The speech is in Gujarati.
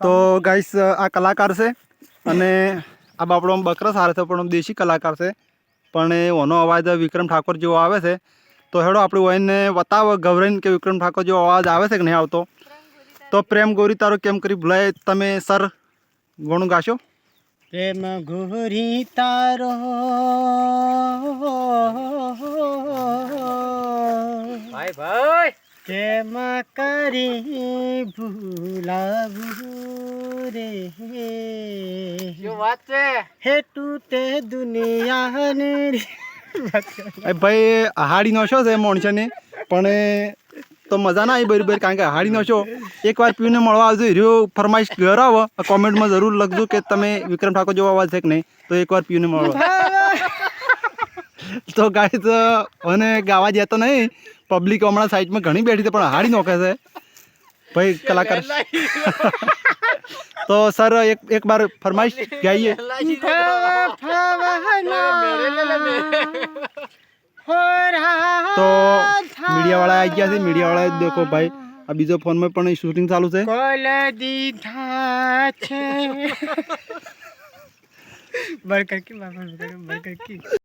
તો ગાઈસ આ કલાકાર છે અને આ બાપડો બકરા સારા છે પણ દેશી કલાકાર છે પણ એનો અવાજ વિક્રમ ઠાકોર જેવો આવે છે તો હેડો આપણે ઓઈને બતાવો ગવરાઈને કે વિક્રમ ઠાકોર જેવો અવાજ આવે છે કે નહીં આવતો તો પ્રેમ ગોરી તારો કેમ કરી ભૂલાય તમે સર ગોણું ગાશો પ્રેમ ગોરી તારો ભાઈ ભાઈ કેમ કરી ભૂલાવું રે શું વાત છે હે તૂટે દુનિયાની ભાઈ હાડી નો શો છે માણસને પણ તો મજા ના આવી બરાબર કારણ કે હાડી નો શો એકવાર પીને મળવા આવજો હીરો ફરમાઈશ ઘર આવો કોમેન્ટમાં જરૂર લખજો કે તમે વિક્રમ ઠાકોર જેવો અવાજ છે કે નહીં તો એકવાર પીને મળવા તો ગાઈસ અને ગાવા જતો નહીં પબ્લિક હમણાં સાઈડમાં ઘણી બેઠી છે પણ હાડી નોખે છે ભાઈ કલાકાર તો સર એક બાર ફરમાઈશ ગાઈએ તો મીડિયાવાળા આવી ગયા છે મીડિયાવાળા દેખો ભાઈ આ બીજો ફોનમાં પણ શૂટિંગ ચાલુ છે કોલ દીધા છે બરકર કી બાપા બરકર કી